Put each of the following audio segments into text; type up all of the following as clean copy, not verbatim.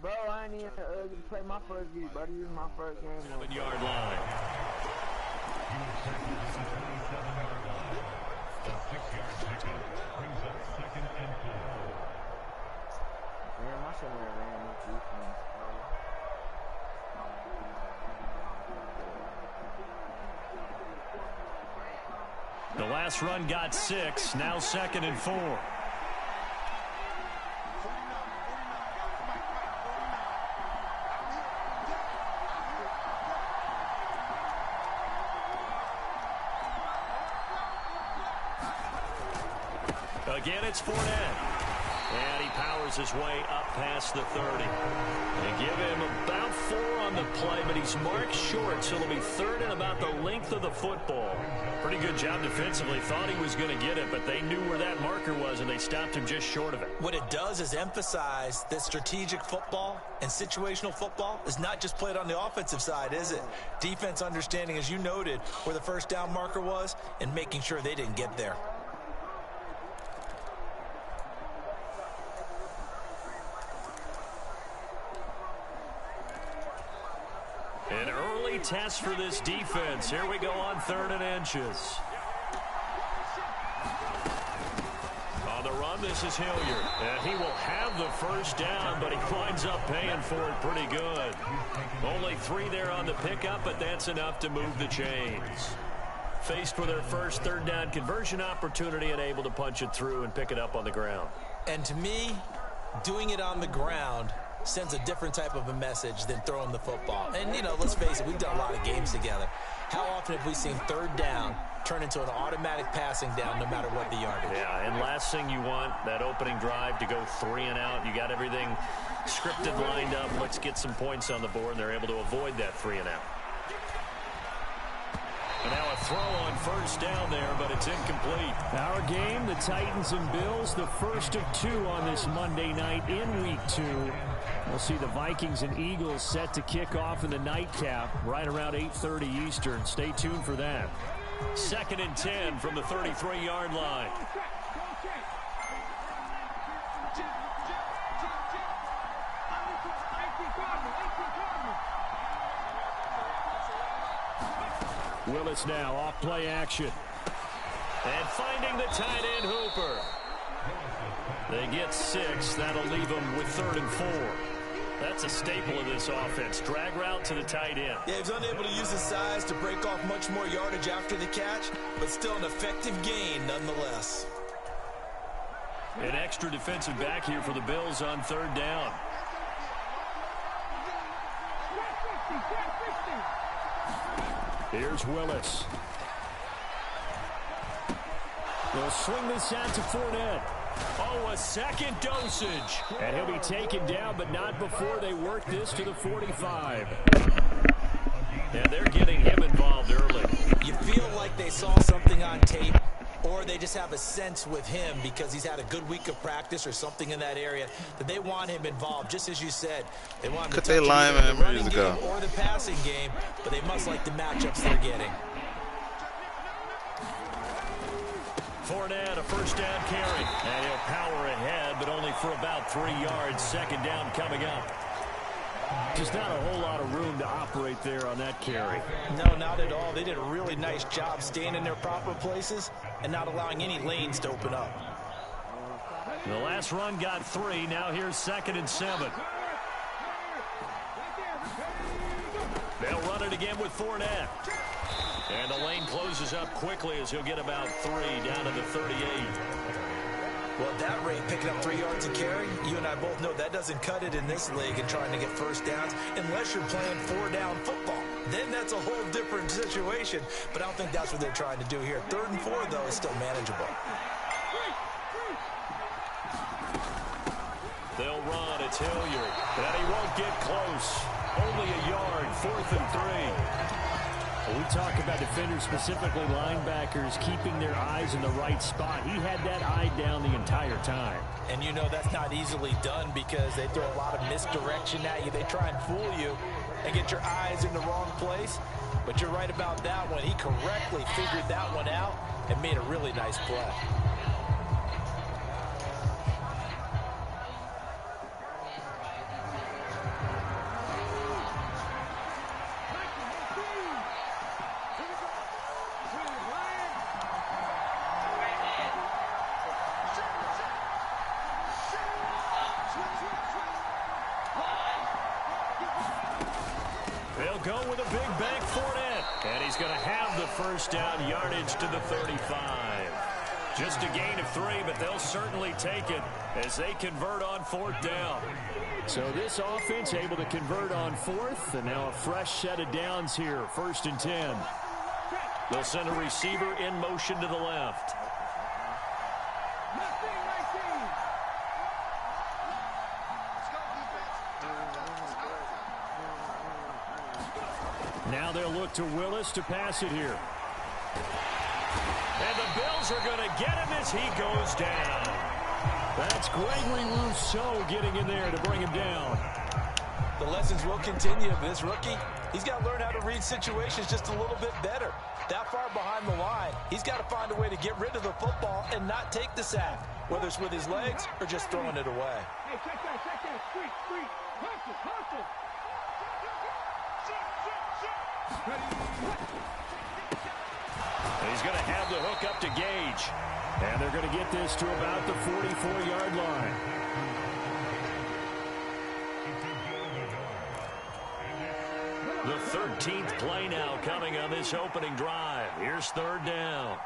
bro. I ain't even get to play my first game, buddy. This is my first game. 7-yard line. The 6-yard pickup brings up 2nd and 4. Damn, I shouldn't have ran this defense, bro. The last run got 6. Now 2nd and 4. Again, it's Fournette. And he powers his way up past the 30. They give him about 4 on the play, but he's marked short, so it'll be 3rd and about the length of the football. Pretty good job defensively. Thought he was going to get it, but they knew where that marker was, and they stopped him just short of it. What it does is emphasize that strategic football and situational football is not just played on the offensive side, is it? Defense understanding, as you noted, where the first down marker was and making sure they didn't get there. An early test for this defense. Here we go on 3rd and inches. On the run, this is Hilliard. And he will have the first down, but he winds up paying for it pretty good. Only 3 there on the pickup, but that's enough to move the chains. Faced with their first 3rd down conversion opportunity and able to punch it through and pick it up on the ground. And to me, doing it on the ground sends a different type of a message than throwing the football. And, you know, let's face it, we've done a lot of games together. How often have we seen 3rd down turn into an automatic passing down no matter what the yardage? Yeah, and last thing you want, that opening drive to go 3 and out. You got everything scripted, lined up. Let's get some points on the board, and they're able to avoid that 3 and out. And now a throw on first down there, but it's incomplete. Our game, the Titans and Bills, the first of 2 on this Monday night in Week 2. We'll see the Vikings and Eagles set to kick off in the nightcap right around 8:30 Eastern. Stay tuned for that. 2nd and 10 from the 33-yard line. Willis now off play action. And finding the tight end Hooper. They get 6. That'll leave them with 3rd and 4. That's a staple of this offense. Drag route to the tight end. Yeah, he's unable to use his size to break off much more yardage after the catch, but still an effective gain nonetheless. An extra defensive back here for the Bills on 3rd down. Here's Willis. They'll swing this out to Fournette. Oh, a second dosage. And he'll be taken down, but not before they work this to the 45. And they're getting him involved early. You feel like they saw something on tape, or they just have a sense with him because he's had a good week of practice or something in that area that they want him involved. Just as you said, they want him to touch either the running game or the passing game, but they must like the matchups they're getting. Fournette, a first down carry. And he'll power ahead, but only for about 3 yards. 2nd down coming up. Just not a whole lot of room to operate there on that carry. No, not at all. They did a really nice job staying in their proper places and not allowing any lanes to open up. The last run got 3. Now here's 2nd and 7. They'll run it again with Fournette. And the lane closes up quickly as he'll get about 3 down to the 38. Well, at that rate, picking up 3 yards a carry, you and I both know that doesn't cut it in this league and trying to get first downs unless you're playing 4-down football. Then that's a whole different situation, but I don't think that's what they're trying to do here. 3rd and 4, though, is still manageable. They'll run. It's Hilliard. And he won't get close. Only a yard. 4th and 3. Well, we talk about defenders, specifically linebackers, keeping their eyes in the right spot. He had that eye down the entire time. And you know that's not easily done because they throw a lot of misdirection at you. They try and fool you and get your eyes in the wrong place. But you're right about that one. He correctly figured that one out and made a really nice play. go with a big bank Fournette. And he's going to have the first down, yardage to the 35. Just a gain of 3, but they'll certainly take it as they convert on 4th down. So this offense able to convert on 4th, and now a fresh set of downs here, 1st and 10. They'll send a receiver in motion to the left. Now they'll look to Willis to pass it here. And the Bills are going to get him as he goes down. That's Gregory Rousseau getting in there to bring him down. The lessons will continue. This rookie, he's got to learn how to read situations just a little bit better. That far behind the line, he's got to find a way to get rid of the football and not take the sack, whether it's with his legs or just throwing it away. Hey, check that. Street. Hustle. He's going to have the hook up to Gage. And they're going to get this to about the 44-yard line. The 13th play now coming on this opening drive. Here's 3rd down.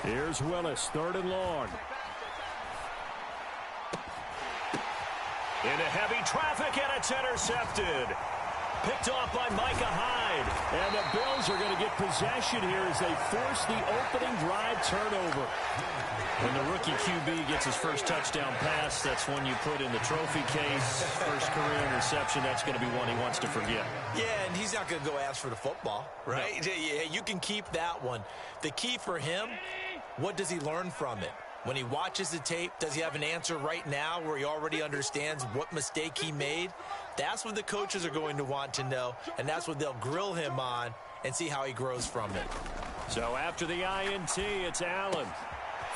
Here's Willis, 3rd and long. Into heavy traffic, and it's intercepted. Picked off by Micah Hyde. And the Bills are going to get possession here as they force the opening drive turnover. When the rookie QB gets his first touchdown pass, that's one you put in the trophy case. First career interception, that's going to be one he wants to forget. Yeah, and he's not going to go ask for the football, right? No. Yeah, you can keep that one. The key for him, what does he learn from it? When he watches the tape, does he have an answer right now where he already understands what mistake he made? That's what the coaches are going to want to know, and that's what they'll grill him on and see how he grows from it. So after the INT, it's Allen.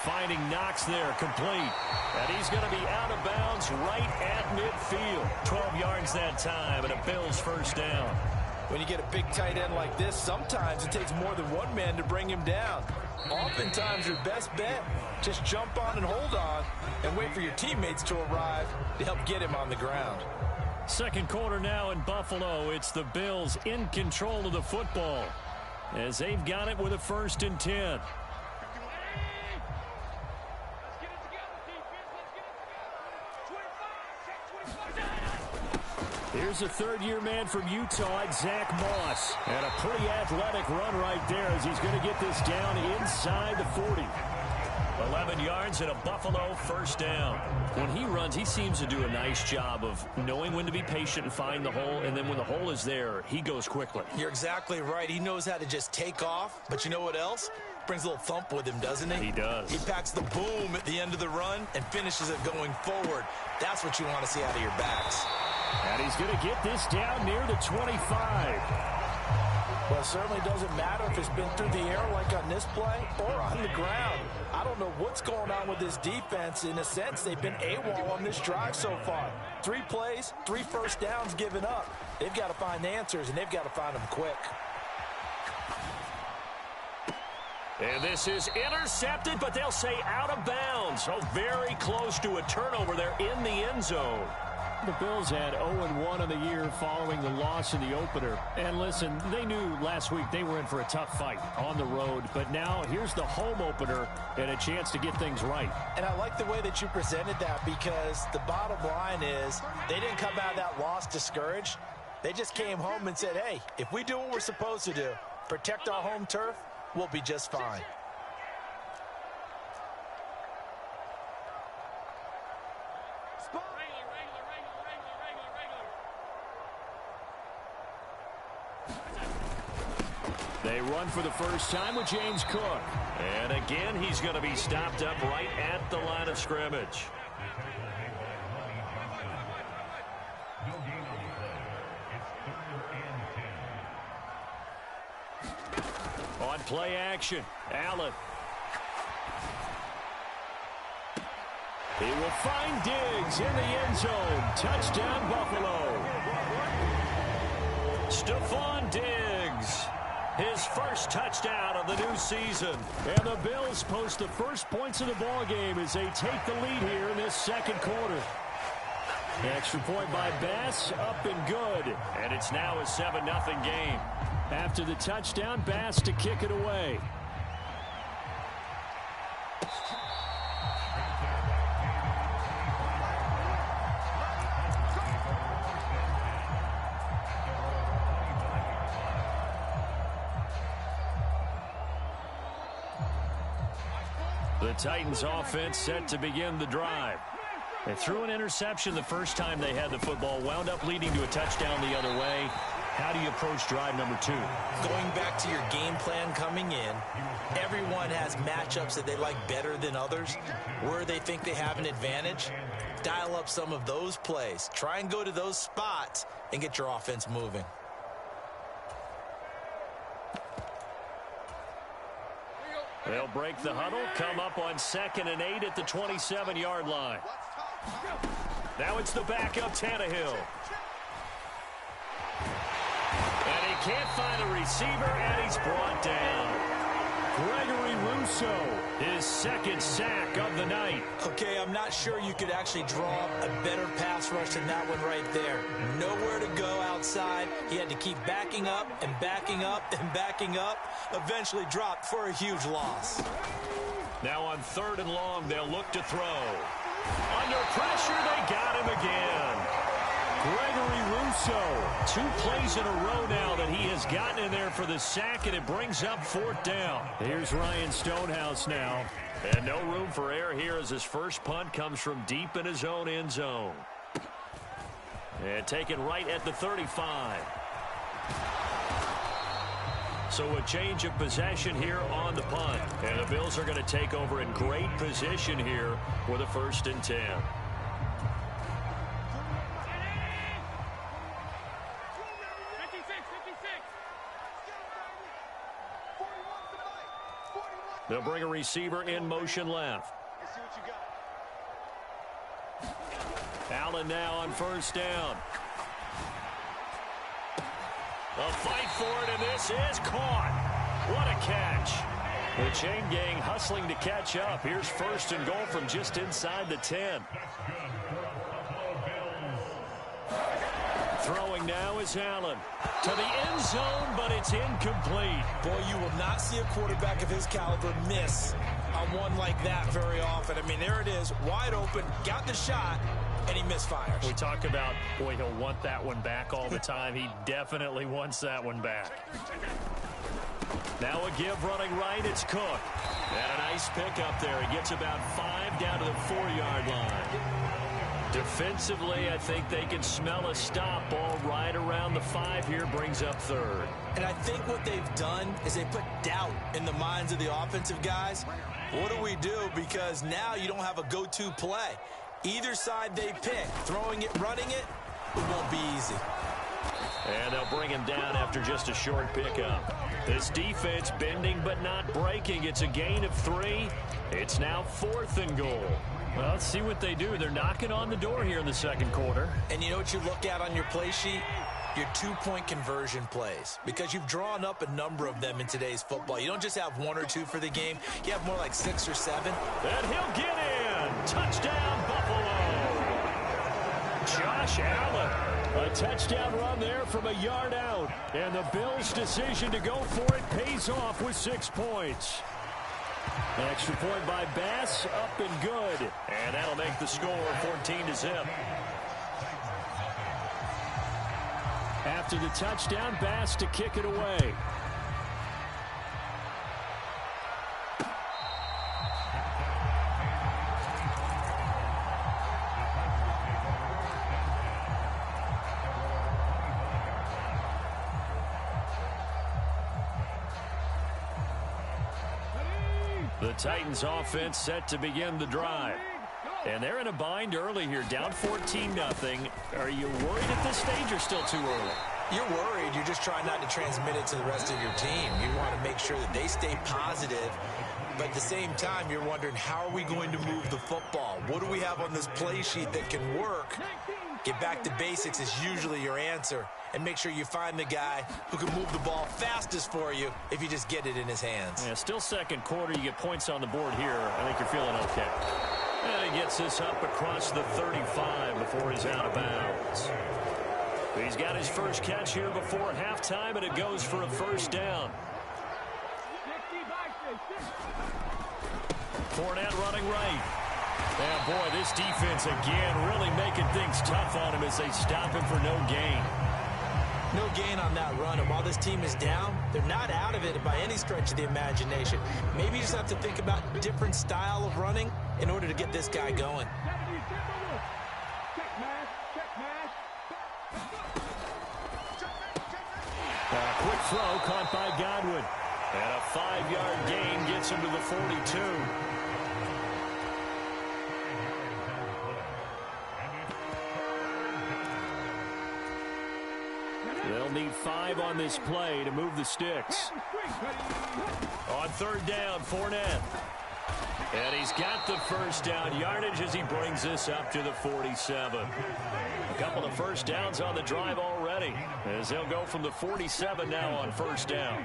Finding Knox there, complete. And he's going to be out of bounds right at midfield. 12 yards that time, and a Bills first down. When you get a big tight end like this, sometimes it takes more than one man to bring him down. Oftentimes, your best bet, just jump on and hold on and wait for your teammates to arrive to help get him on the ground. Second quarter now in Buffalo. It's the Bills in control of the football as they've got it with a 1st and 10. Here's a third-year man from Utah, Zach Moss. And a pretty athletic run right there as he's going to get this down inside the 40. 11 yards and a Buffalo first down. When he runs, he seems to do a nice job of knowing when to be patient and find the hole, and then when the hole is there, he goes quickly. You're exactly right. He knows how to just take off, but you know what else? Brings a little thump with him, doesn't he? He does. He packs the boom at the end of the run and finishes it going forward. That's what you want to see out of your backs. And he's going to get this down near the 25. Well, it certainly doesn't matter if it's been through the air like on this play or on the ground. I don't know what's going on with this defense. In a sense, they've been AWOL on this drive so far. 3 plays, 3 first downs given up. They've got to find answers, and they've got to find them quick. And this is intercepted, but they'll say out of bounds. So very close to a turnover there in the end zone. The Bills had 0-1 in the year following the loss in the opener. And listen, they knew last week they were in for a tough fight on the road. But now here's the home opener and a chance to get things right. And I like the way that you presented that, because the bottom line is they didn't come out of that loss discouraged. They just came home and said, hey, if we do what we're supposed to do, protect our home turf, we'll be just fine. They run for the first time with James Cook. And again, he's going to be stopped up right at the line of scrimmage. On play action, Allen. He will find Diggs in the end zone. Touchdown, Buffalo. Stephon Diggs his first touchdown of the new season. And the Bills post the first points of the ball game as they take the lead here in this second quarter. Extra point by Bass, up and good. And it's now a 7-0 game. After the touchdown, Bass to kick it away. The Titans offense set to begin the drive. They threw an interception the first time they had the football, wound up leading to a touchdown the other way. How do you approach drive number 2? Going back to your game plan coming in, everyone has matchups that they like better than others. Where they think they have an advantage, dial up some of those plays. Try and go to those spots and get your offense moving. They'll break the huddle, come up on 2nd and 8 at the 27-yard line. Now it's the backup Tannehill. And he can't find a receiver, and he's brought down. Gregory Rousseau, his second sack of the night. Okay, I'm not sure you could actually draw a better pass rush than that one right there. Nowhere to go outside. He had to keep backing up and backing up and backing up. Eventually dropped for a huge loss. Now on 3rd and long, they'll look to throw. Under pressure, they got him again. Gregory Rousseau, 2 plays in a row now that he has gotten in there for the sack, and it brings up 4th down. Here's Ryan Stonehouse now. And no room for error here as his first punt comes from deep in his own end zone. And taken right at the 35. So a change of possession here on the punt. And the Bills are going to take over in great position here with a 1st and 10. They'll bring a receiver in motion left. Allen now on 1st down. A fight for it, and this is caught. What a catch. The chain gang hustling to catch up. Here's 1st and goal from just inside the 10. Throwing now is Allen. To the end zone, but it's incomplete. Boy, you will not see a quarterback of his caliber miss on one like that very often. I mean, there it is, wide open, got the shot, and he misfires. We talk about, boy, he'll want that one back all the time. He definitely wants that one back. Now a give running right, it's Cook. And a nice pick up there. He gets about 5 down to the 4-yard line. Defensively, I think they can smell a stop. Ball right around the 5 here, brings up 3rd. And I think what they've done is they put doubt in the minds of the offensive guys. What do we do? Because now you don't have a go-to play. Either side they pick, throwing it, running it, it won't be easy. And they'll bring him down after just a short pickup. This defense bending but not breaking. It's a gain of 3. It's now 4th and goal. Well, let's see what they do. They're knocking on the door here in the second quarter. And you know what you look at on your play sheet? Your 2-point conversion plays. Because you've drawn up a number of them in today's football. You don't just have 1 or 2 for the game. You have more like 6 or 7. And he'll get in. Touchdown, Buffalo. Josh Allen. A touchdown run there from a yard out. And the Bills' decision to go for it pays off with 6 points. Extra point by Bass, up and good. And that'll make the score 14-0. After the touchdown, Bass to kick it away. The Titans offense set to begin the drive. And they're in a bind early here, down 14-0. Are you worried at this stage or still too early? You're worried. You're just trying not to transmit it to the rest of your team. You want to make sure that they stay positive. But at the same time, you're wondering, how are we going to move the football? What do we have on this play sheet that can work Get back to basics is usually your answer. And make sure you find the guy who can move the ball fastest for you if you just get it in his hands. Yeah, still second quarter. You get points on the board here. I think you're feeling okay. And he gets this up across the 35 before he's out of bounds. He's got his first catch here before halftime, and it goes for a first down. Fournette running right. Yeah, boy, this defense again really making things tough on him as they stop him for no gain. No gain on that run, and while this team is down, they're not out of it by any stretch of the imagination. Maybe you just have to think about a different style of running in order to get this guy going. A quick throw caught by Godwin. And a 5-yard gain gets him to the 42. They'll need 5 on this play to move the sticks. On third down, Fournette. And he's got the first down yardage as he brings this up to the 47. A couple of first downs on the drive already, as they'll go from the 47 now on first down.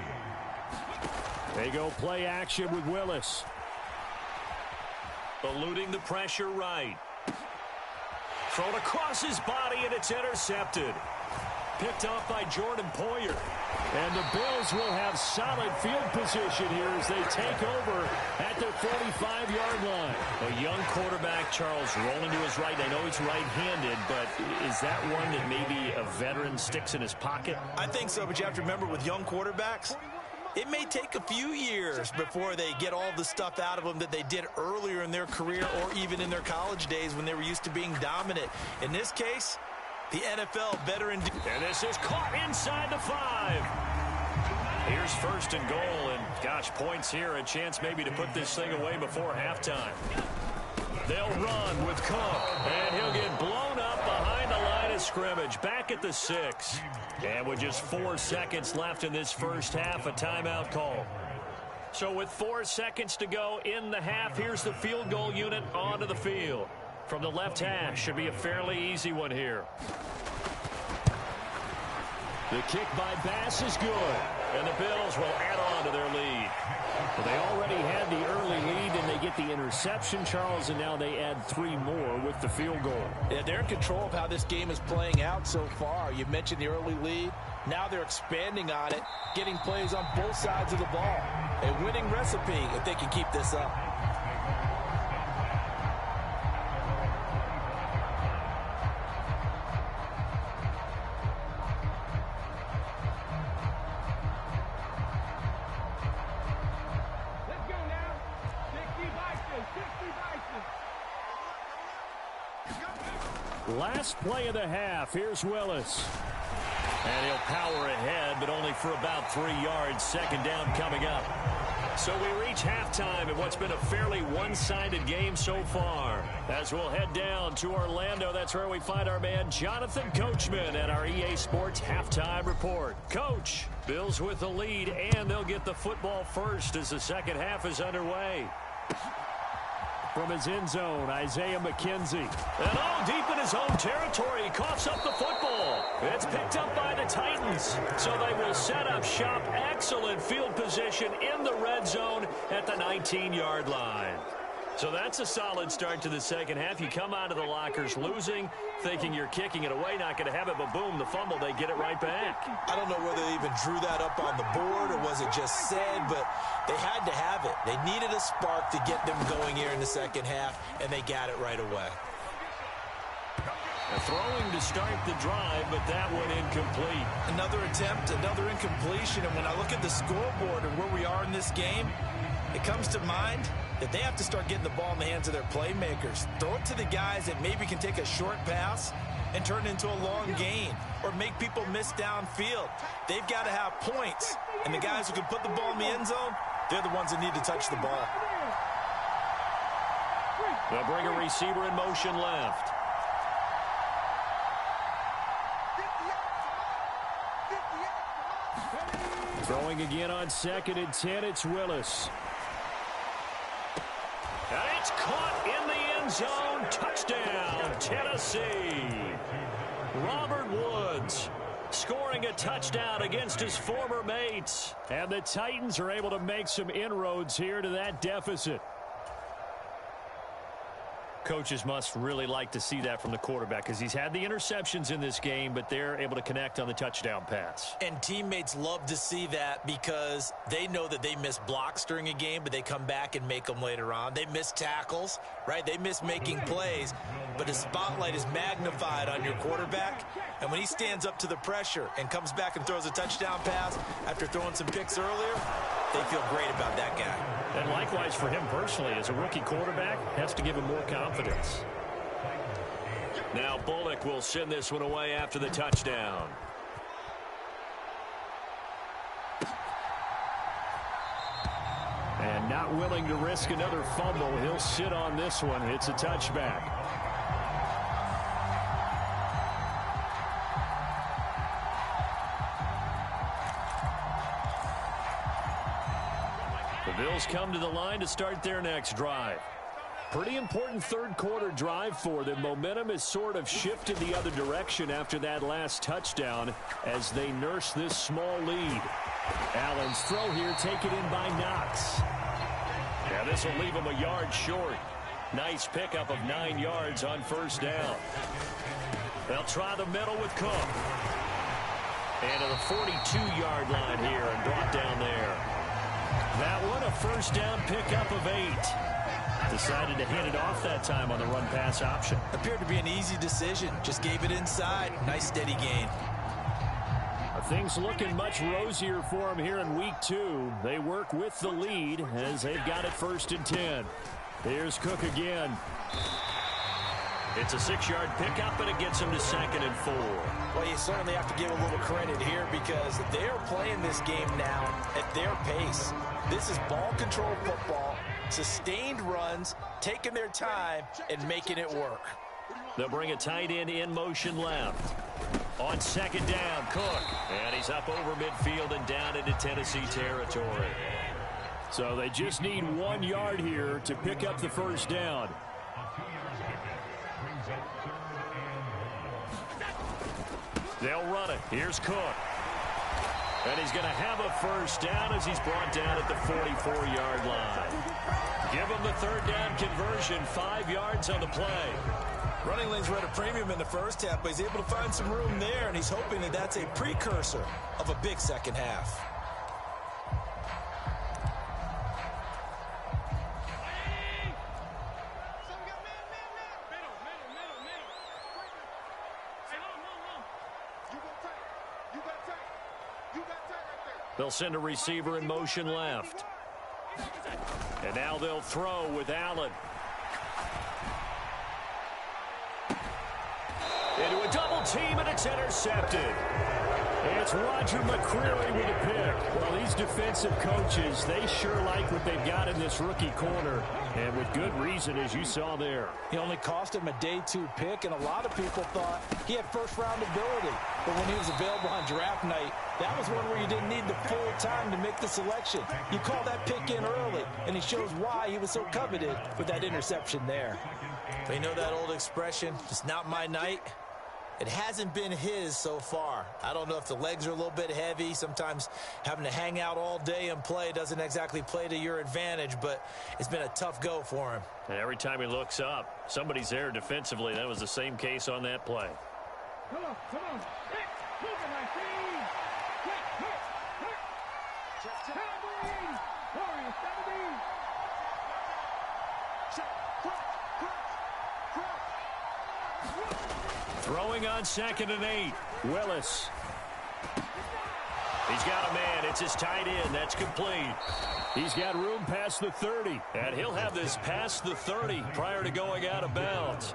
They go play action with Willis. Eluding the pressure right. Thrown across his body, and it's intercepted. Picked off by Jordan Poyer. And the Bills will have solid field position here as they take over at their 45-yard line. A young quarterback, Charles, rolling to his right. I know he's right-handed, but is that one that maybe a veteran sticks in his pocket? I think so, but you have to remember with young quarterbacks, it may take a few years before they get all the stuff out of them that they did earlier in their career or even in their college days when they were used to being dominant. In this case, the NFL veteran. And this is caught inside the 5. Here's first and goal, and gosh, points here, a chance maybe to put this thing away before halftime. They'll run with Cook, and he'll get blown up behind the line of scrimmage, back at the 6. And with just 4 seconds left in this first half, a timeout call. So with 4 seconds to go in the half, here's the field goal unit onto the field. From the left hash, should be a fairly easy one here. The kick by Bass is good, and the Bills will add on to their lead. Well, they already had the early lead, and they get the interception, Charles, and now they add 3 more with the field goal. Yeah, they're in control of how this game is playing out so far. You mentioned the early lead. Now they're expanding on it, getting plays on both sides of the ball. A winning recipe if they can keep this up. Last play of the half. Here's Willis. And he'll power ahead, but only for about 3 yards. Second down coming up. So we reach halftime in what's been a fairly one-sided game so far. As we'll head down to Orlando, that's where we find our man Jonathan Coachman at our EA Sports Halftime Report. Coach, Bills with the lead, and they'll get the football first as the second half is underway. From his end zone, Isaiah McKenzie. And all deep in his own territory, he coughs up the football. It's picked up by the Titans. So they will set up shop. Excellent field position in the red zone at the 19-yard line. So that's a solid start to the second half. You come out of the lockers losing, thinking you're kicking it away, not going to have it, but boom, the fumble, they get it right back. I don't know whether they even drew that up on the board or was it just said, but they had to have it. They needed a spark to get them going here in the second half, and they got it right away. Throwing to start the drive, but that one incomplete. Another attempt, another incompletion, and when I look at the scoreboard and where we are in this game, it comes to mind that they have to start getting the ball in the hands of their playmakers. Throw it to the guys that maybe can take a short pass and turn it into a long gain or make people miss downfield. They've got to have points, and the guys who can put the ball in the end zone, they're the ones that need to touch the ball. They'll bring a receiver in motion left. Throwing again on 2nd and 10, it's Willis. And it's caught in the end zone. Touchdown, Tennessee. Robert Woods scoring a touchdown against his former mates. And the Titans are able to make some inroads here to that deficit. Coaches must really like to see that from the quarterback because he's had the interceptions in this game, but they're able to connect on the touchdown pass. And teammates love to see that because they know that they miss blocks during a game, but they come back and make them later on. They miss tackles, right? They miss making plays, but the spotlight is magnified on your quarterback. And when he stands up to the pressure and comes back and throws a touchdown pass after throwing some picks earlier, they feel great about that guy. And likewise for him personally, as a rookie quarterback, has to give him more confidence. Now Bullock will send this one away after the touchdown. And not willing to risk another fumble, he'll sit on this one. It's a touchback. The Bills come to the line to start their next drive. Pretty important third quarter drive for them. Momentum has sort of shifted the other direction after that last touchdown as they nurse this small lead. Allen's throw here taken in by Knox. Yeah, this will leave him a yard short. Nice pickup of 9 yards on first down. They'll try the middle with Cook. And to the 42-yard line here and brought down there. That one a first down pickup of 8. Decided to hit it off that time on the run-pass option. Appeared to be an easy decision. Just gave it inside. Nice steady gain. Things looking much rosier for them here in week 2. They work with the lead as they've got it 1st and 10. Here's Cook again. It's a 6-yard pickup, and it gets him to 2nd and 4. Well, you certainly have to give a little credit here because they're playing this game now at their pace. This is ball control football, sustained runs, taking their time, and making it work. They'll bring a tight end in motion left. On 2nd down, Cook. And he's up over midfield and down into Tennessee territory. So they just need 1 yard here to pick up the first down. They'll run it. Here's Cook. And he's going to have a first down as he's brought down at the 44-yard line. Give him the 3rd down conversion, 5 yards on the play. Running lanes were at a premium in the first half, but he's able to find some room there, and he's hoping that that's a precursor of a big second half. They'll send a receiver in motion left. And now they'll throw with Allen. Into a double team, and it's intercepted. It's Roger McCreary with a pick. Well, these defensive coaches, they sure like what they've got in this rookie corner. And with good reason, as you saw there. He only cost him a day 2 pick, and a lot of people thought he had first-round ability. But when he was available on draft night, that was one where you didn't need the full time to make the selection. You call that pick in early, and he shows why he was so coveted with that interception there. But you know that old expression, it's not my night? It hasn't been his so far. I don't know if the legs are a little bit heavy. Sometimes having to hang out all day and play doesn't exactly play to your advantage, but it's been a tough go for him. And every time he looks up, somebody's there defensively. That was the same case on that play. Come on. Throwing on 2nd and 8. Willis. He's got a man. It's his tight end. That's complete. He's got room past the 30. And he'll have this past the 30 prior to going out of bounds.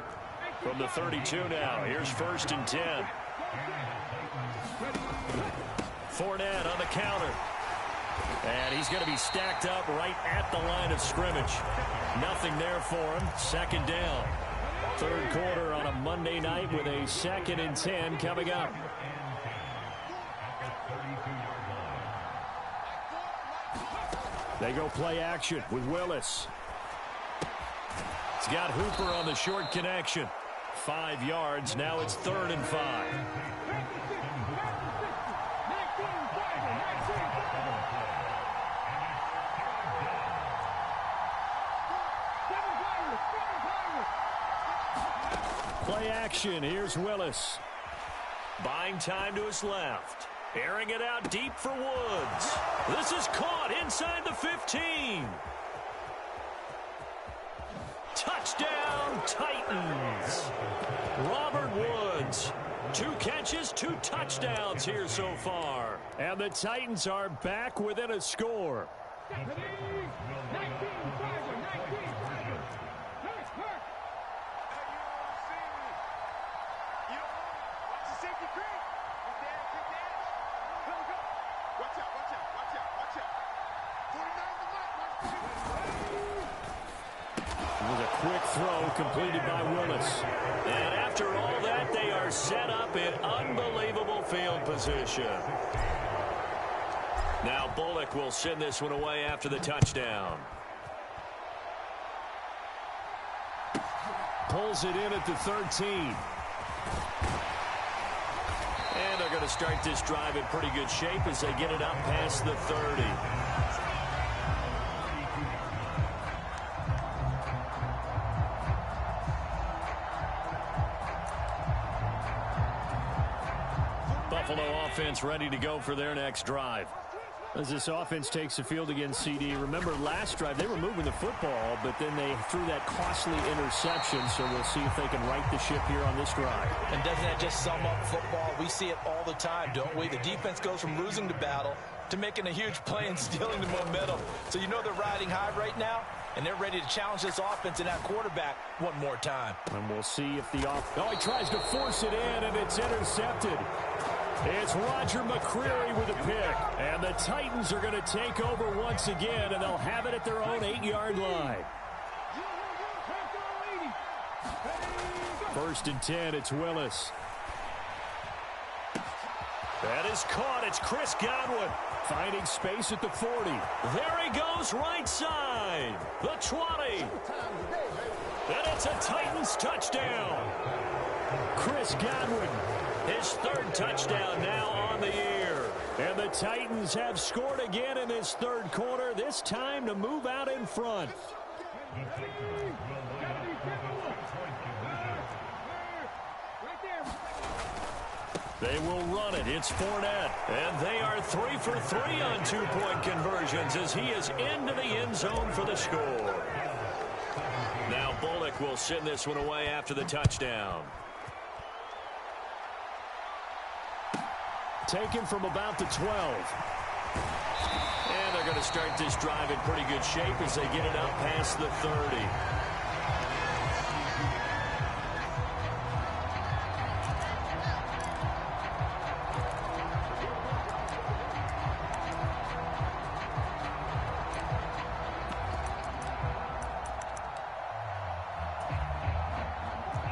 From the 32 now. Here's 1st and 10. Fournette on the counter. And he's going to be stacked up right at the line of scrimmage. Nothing there for him. 2nd down. 3rd quarter on a Monday night with a 2nd and 10 coming up. They go play action with Willis. He's got Hooper on the short connection. 5 yards. Now it's 3rd and 5. Play action. Here's Willis. Buying time to his left. Airing it out deep for Woods. This is caught inside the 15. Touchdown, Titans. Robert Woods. 2 catches, 2 touchdowns here so far. And the Titans are back within a score. Quick throw completed by Willis. And after all that, they are set up in unbelievable field position. Now Bullock will send this one away after the touchdown. Pulls it in at the 13. And they're going to start this drive in pretty good shape as they get it up past the 30. Buffalo offense ready to go for their next drive. As this offense takes the field against CD, remember last drive they were moving the football, but then they threw that costly interception, so we'll see if they can right the ship here on this drive. And doesn't that just sum up football? We see it all the time, don't we? The defense goes from losing the battle to making a huge play and stealing the momentum. So you know they're riding high right now, and they're ready to challenge this offense and that quarterback one more time. And we'll see if the he tries to force it in, and it's intercepted. It's Roger McCreary with a pick. And the Titans are going to take over once again, and they'll have it at their own 8-yard line. 1st and 10, it's Willis. That is caught. It's Chris Godwin finding space at the 40. There he goes, right side. The 20. And it's a Titans touchdown. Chris Godwin, his 3rd touchdown now on the year. And the Titans have scored again in this 3rd quarter, this time to move out in front. They will run it. It's Fournette. And they are 3 for 3 on 2-point conversions as he is into the end zone for the score. Now Bullock will send this one away after the touchdown. Taken from about the 12. And they're going to start this drive in pretty good shape as they get it up past the 30.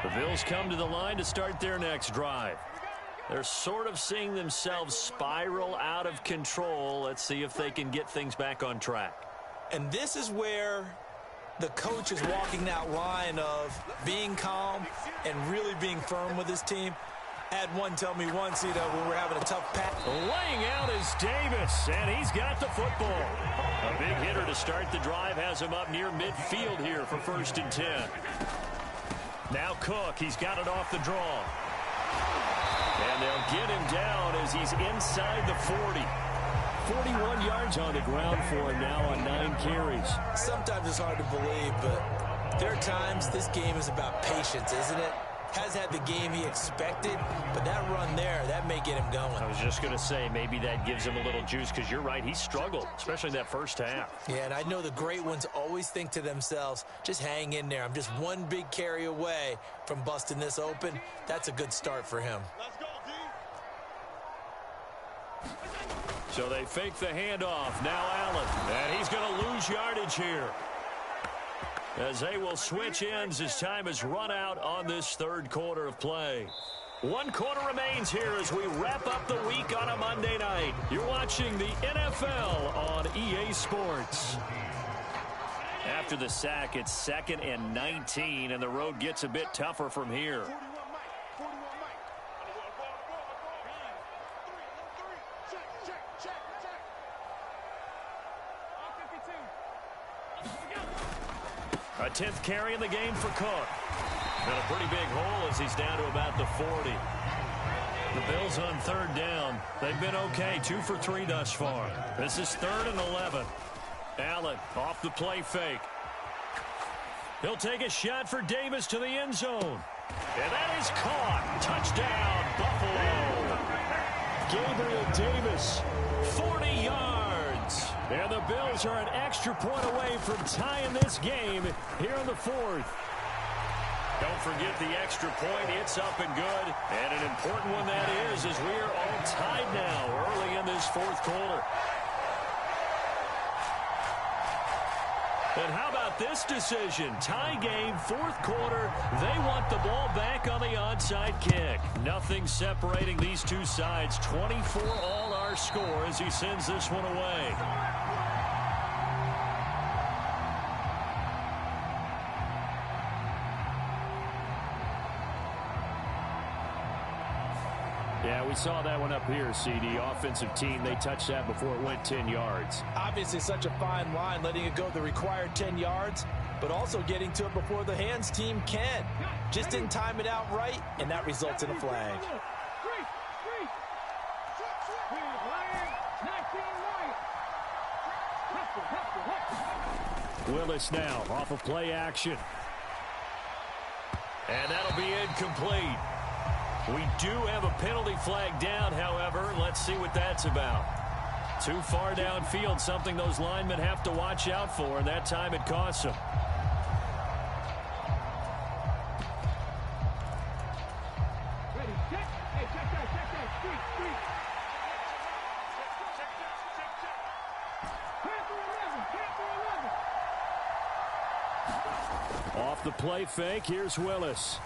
The Bills come to the line to start their next drive. They're sort of seeing themselves spiral out of control. Let's see if they can get things back on track. And this is where the coach is walking that line of being calm and really being firm with his team. I had one tell me once, when we're having a tough pass. Laying out is Davis, and he's got the football. A big hitter to start the drive has him up near midfield here for 1st and 10. Now Cook, he's got it off the draw. And they'll get him down as he's inside the 40. 41 yards on the ground for him now on 9 carries. Sometimes it's hard to believe, but there are times this game is about patience, isn't it? Has had the game he expected, but that run there, that may get him going. I was just going to say, maybe that gives him a little juice, because you're right, he struggled, especially that first half. Yeah, and I know the great ones always think to themselves, just hang in there. I'm just one big carry away from busting this open. That's a good start for him. Let's go, D. So they fake the handoff. Now Allen, and he's going to lose yardage here, as they will switch ends as time has run out on this 3rd quarter of play. 1 quarter remains here as we wrap up the week on a Monday night. You're watching the NFL on EA Sports. After the sack, it's 2nd and 19, and the road gets a bit tougher from here. A 10th carry in the game for Cook. And a pretty big hole as he's down to about the 40. The Bills on 3rd down. They've been okay, 2 for 3 thus far. This is 3rd and 11. Allen off the play fake. He'll take a shot for Davis to the end zone. And that is caught. Touchdown, Buffalo. Gabriel Davis, 40 yards. And the Bills are an extra point away from tying this game here in the 4th. Don't forget the extra point. It's up and good. And an important one that is, as we are all tied now early in this 4th quarter. And how about this decision? Tie game, 4th quarter. They want the ball back on the onside kick. Nothing separating these two sides. 24 all our score as he sends this one away. Yeah, we saw that one up here, CD. Offensive team, they touched that before it went 10 yards. Obviously such a fine line, letting it go the required 10 yards, but also getting to it before the hands team can. Just didn't time it out right, and that results in a flag. Willis now off of play action. And that'll be incomplete. We do have a penalty flag down, however. Let's see what that's about. Too far downfield, something those linemen have to watch out for, and that time it costs them. Off the play fake, here's Willis.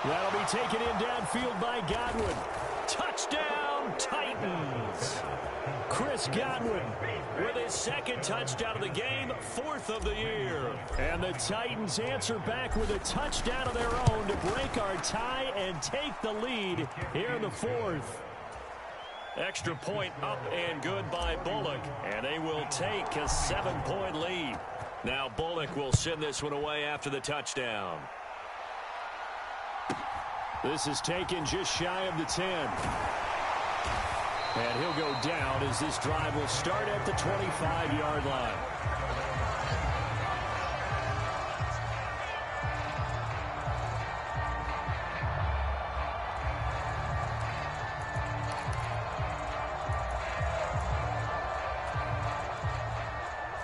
That'll be taken in downfield by Godwin. Touchdown, Titans. Chris Godwin with his 2nd touchdown of the game, 4th of the year. And the Titans answer back with a touchdown of their own to break our tie and take the lead here in the 4th. Extra point up and good by Bullock. And they will take a 7-point lead. Now Bullock will send this one away after the touchdown. This is taken just shy of the 10. And he'll go down as this drive will start at the 25-yard line.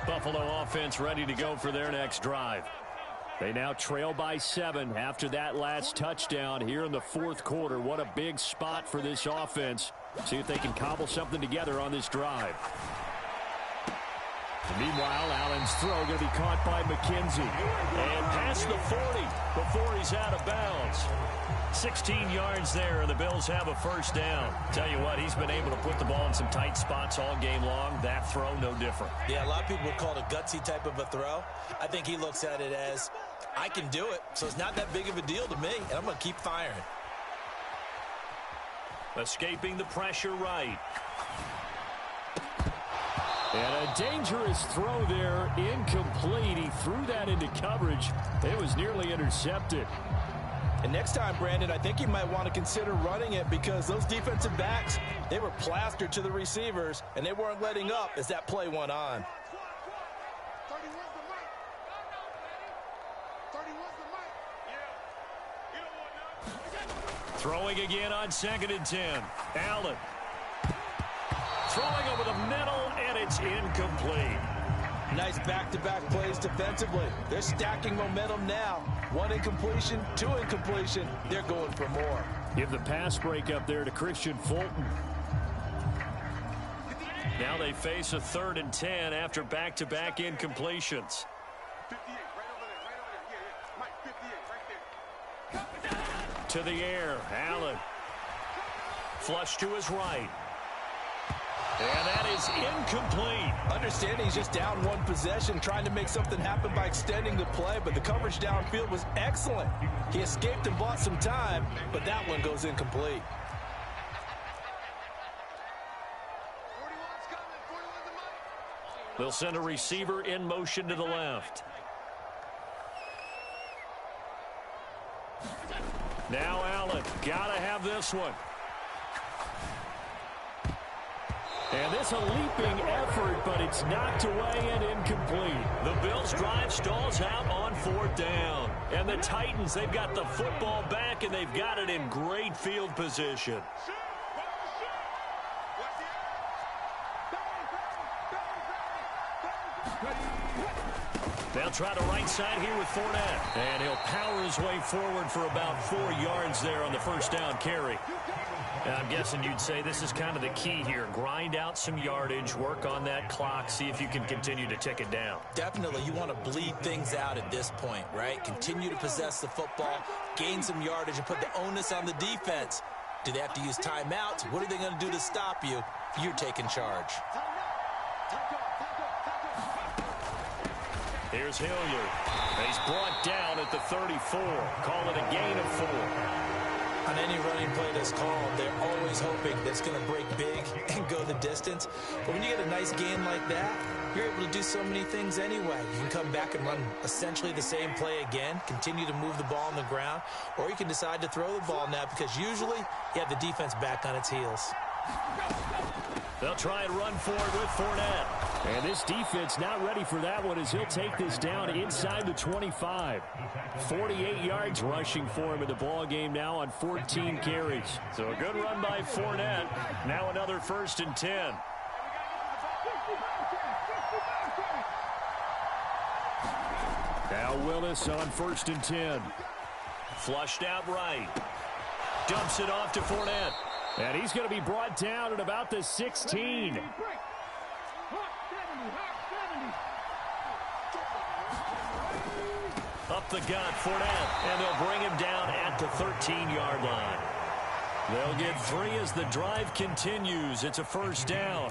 Buffalo offense ready to go for their next drive. They now trail by 7 after that last touchdown here in the 4th quarter. What a big spot for this offense. See if they can cobble something together on this drive. Meanwhile, Allen's throw going to be caught by McKenzie. And past the 40 before he's out of bounds. 16 yards there, and the Bills have a 1st down. Tell you what, he's been able to put the ball in some tight spots all game long. That throw, no different. Yeah, a lot of people would call it a gutsy type of a throw. I think he looks at it as, I can do it, so it's not that big of a deal to me, and I'm going to keep firing. Escaping the pressure right. And a dangerous throw there, incomplete. He threw that into coverage. It was nearly intercepted. And next time, Brandon, I think you might want to consider running it because those defensive backs, they were plastered to the receivers, and they weren't letting up as that play went on. Throwing again on 2nd and 10. Allen. Throwing over the middle, and it's incomplete. Nice back-to-back plays defensively. They're stacking momentum now. 1 incompletion, 2 incompletion. They're going for more. Give the pass break up there to Christian Fulton. Now they face a 3rd and 10 after back-to-back incompletions. 58, right over there. Yeah. Mike, 58, right there. To the air, Allen. Flush to his right. And that is incomplete. Understanding he's just down 1 possession, trying to make something happen by extending the play, but the coverage downfield was excellent. He escaped and bought some time, but that one goes incomplete. They'll send a receiver in motion to the left. Now Allen, gotta have this one. And this a leaping effort, but it's knocked away and incomplete. The Bills' drive stalls out on 4th down. And the Titans, they've got the football back, and they've got it in great field position. They'll try the right side here with Fournette. And he'll power his way forward for about 4 yards there on the first down carry. And I'm guessing you'd say this is kind of the key here. Grind out some yardage, work on that clock, see if you can continue to tick it down. Definitely, you want to bleed things out at this point, right? Continue to possess the football, gain some yardage, and put the onus on the defense. Do they have to use timeouts? What are they going to do to stop you? You're taking charge. Here's Hilliard. He's brought down at the 34. Call it a gain of 4. On any running play that's called, they're always hoping that it's going to break big and go the distance. But when you get a nice gain like that, you're able to do so many things anyway. You can come back and run essentially the same play again, continue to move the ball on the ground, or you can decide to throw the ball now because usually you have the defense back on its heels. They'll try and run forward with Fournette. And this defense not ready for that one as he'll take this down inside the 25. 48 yards rushing for him in the ball game now on 14 carries. So a good run by Fournette. Now another 1st and 10. Now Willis on 1st and 10. Flushed out right. Dumps it off to Fournette. And he's going to be brought down at about the 16. Up the gut, Fournette, and they'll bring him down at the 13-yard line. They'll get 3 as the drive continues. It's a 1st down.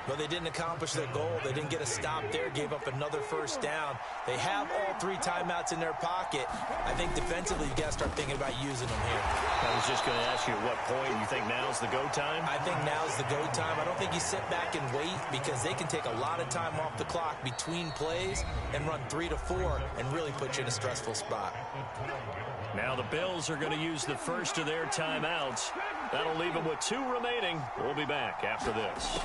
But they didn't accomplish their goal. They didn't get a stop there, gave up another 1st down. They have all 3 timeouts in their pocket. I think defensively you got to start thinking about using them here. I was just going to ask you at what point you think now's the go time? I think now's the go time. I don't think you sit back and wait because they can take a lot of time off the clock between plays and run 3 to 4 and really put you in a stressful spot. Now the Bills are going to use the first of their timeouts. That'll leave them with 2 remaining. We'll be back after this.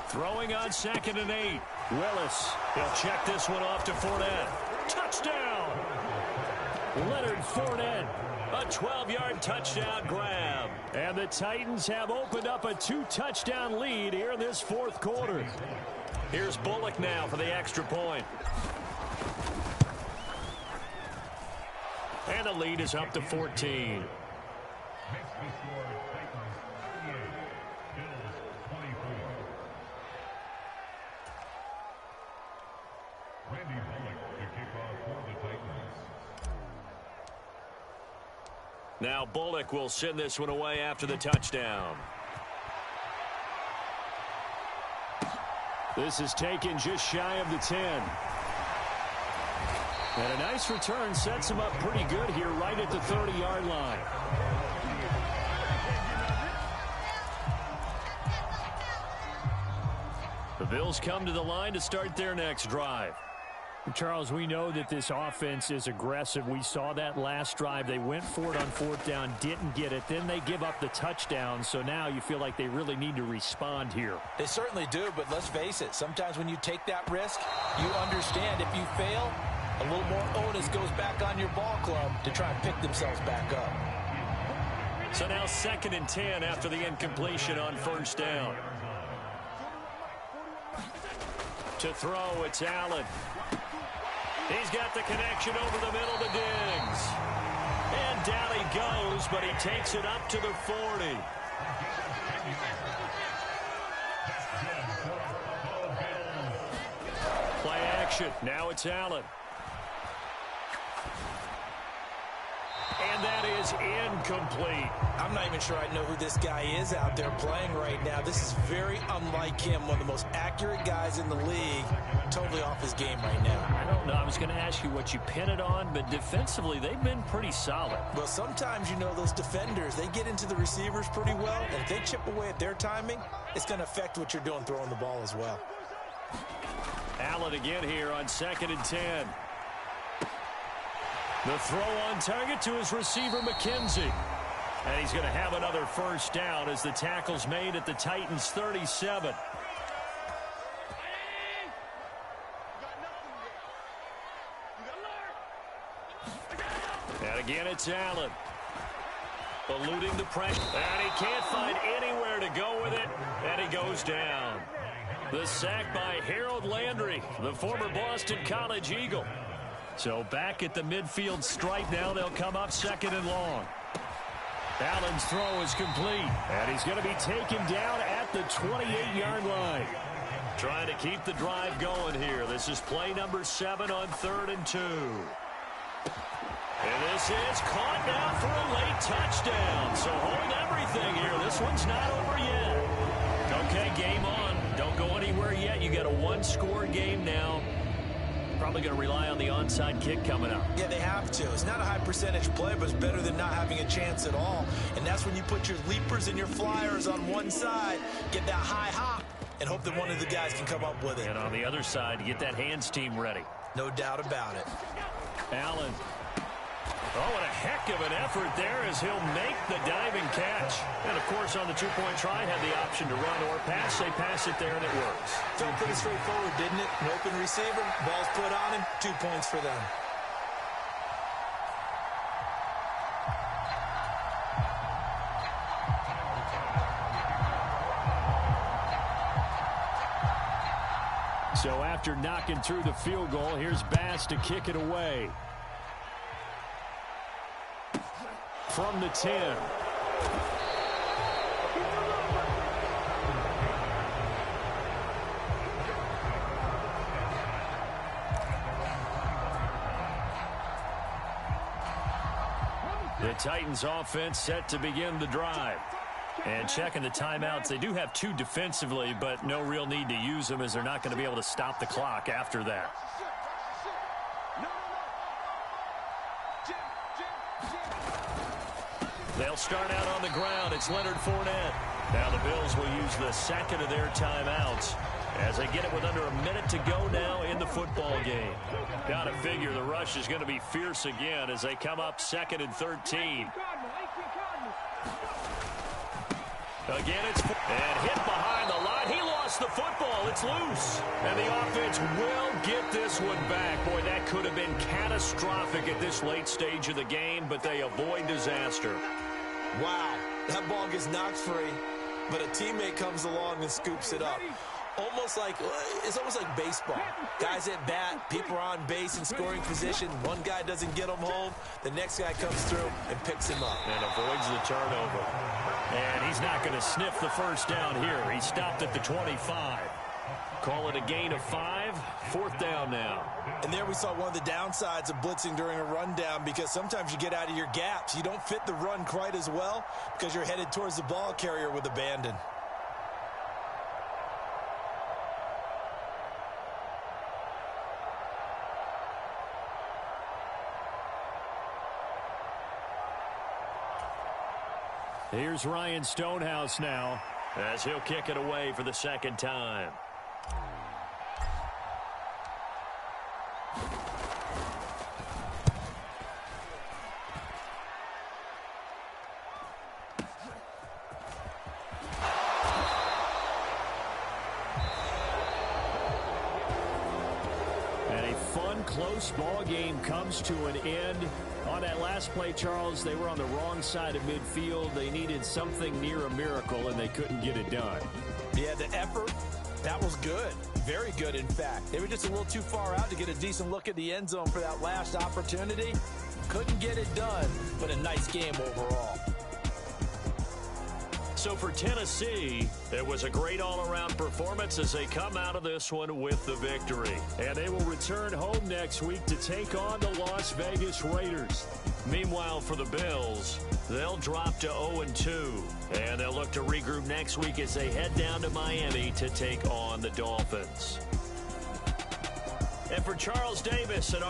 Throwing on 2nd and 8. Willis. He'll check this one off to Fournette. Touchdown! Leonard Fournette. A 12-yard touchdown grab. And the Titans have opened up a 2-touchdown lead here in this 4th quarter. Here's Bullock now for the extra point. And the lead is up to 14. Now Bullock will send this one away after the touchdown. This is taken just shy of the 10. And a nice return sets him up pretty good here right at the 30-yard line. The Bills come to the line to start their next drive. Charles, we know that this offense is aggressive. We saw that last drive. They went for it on 4th down, didn't get it. Then they give up the touchdown. So now you feel like they really need to respond here. They certainly do, but let's face it. Sometimes when you take that risk, you understand if you fail, a little more onus goes back on your ball club to try and pick themselves back up. So now 2nd and 10 after the incompletion on 1st down. To throw, it's Allen. He's got the connection over the middle to Diggs. And down he goes, but he takes it up to the 40. Play action. Now it's Allen. And that is incomplete. I'm not even sure I know who this guy is out there playing right now. This is very unlike him, one of the most accurate guys in the league, totally off his game right now. I don't know. I was going to ask you what you pin it on, but defensively, they've been pretty solid. Well, sometimes, you know, those defenders, they get into the receivers pretty well, and if they chip away at their timing, it's going to affect what you're doing throwing the ball as well. Allen again here on 2nd and 10. The throw on target to his receiver, McKenzie. And he's going to have another first down as the tackle's made at the Titans' 37. And again, it's Allen. Eluding the pressure. And he can't find anywhere to go with it. And he goes down. The sack by Harold Landry, the former Boston College Eagle. So back at the midfield stripe now, they'll come up 2nd and long. Allen's throw is complete. And he's going to be taken down at the 28-yard line. Trying to keep the drive going here. This is play number 7 on 3rd and 2. And this is caught now for a late touchdown. So hold everything here. This one's not over yet. Okay, game on. Don't go anywhere yet. You got a one-score game now. Probably going to rely on the onside kick coming up. Yeah, they have to. It's not a high percentage play, but it's better than not having a chance at all. And that's when you put your leapers and your flyers on one side, get that high hop, and hope that one of the guys can come up with it. And on the other side, you get that hands team ready. No doubt about it. Allen. Oh, what a heck of an effort there as he'll make the diving catch. And, of course, on the two-point try, had the option to run or pass. They pass it there, and it works. Felt pretty straightforward, didn't it? An open receiver, ball's put on him, 2 points for them. So after knocking through the field goal, here's Bass to kick it away. From the 10. The Titans offense set to begin the drive. And checking the timeouts, they do have 2 defensively, but no real need to use them as they're not going to be able to stop the clock after that. They'll start out on the ground. It's Leonard Fournette. Now the Bills will use the second of their timeouts as they get it with under a minute to go now in the football game. Got to figure the rush is going to be fierce again as they come up 2nd and 13. Again, it's and hit behind the line. He lost the football. It's loose. And the offense will get this one back. Boy, that could have been catastrophic at this late stage of the game, but they avoid disaster. Wow, that ball gets knocked free, but a teammate comes along and scoops it up. It's almost like baseball. Guys at bat, people are on base in scoring position. One guy doesn't get him home. The next guy comes through and picks him up. And avoids the turnover. And he's not going to sniff the first down here. He stopped at the 25. Call it a gain of 5. 4th down now. And there we saw one of the downsides of blitzing during a rundown, because sometimes you get out of your gaps. You don't fit the run quite as well because you're headed towards the ball carrier with abandon. Here's Ryan Stonehouse now as he'll kick it away for the 2nd time. And a fun, close ball game comes to an end. On that last play, Charles, they were on the wrong side of midfield. They needed something near a miracle, and they couldn't get it done. Yeah, the effort, that was good. Very good, in fact. They were just a little too far out to get a decent look at the end zone for that last opportunity. Couldn't get it done, but a nice game overall. So for Tennessee, it was a great all-around performance as they come out of this one with the victory. And they will return home next week to take on the Las Vegas Raiders. Meanwhile, for the Bills, they'll drop to 0-2. And they'll look to regroup next week as they head down to Miami to take on the Dolphins. And for Charles Davis and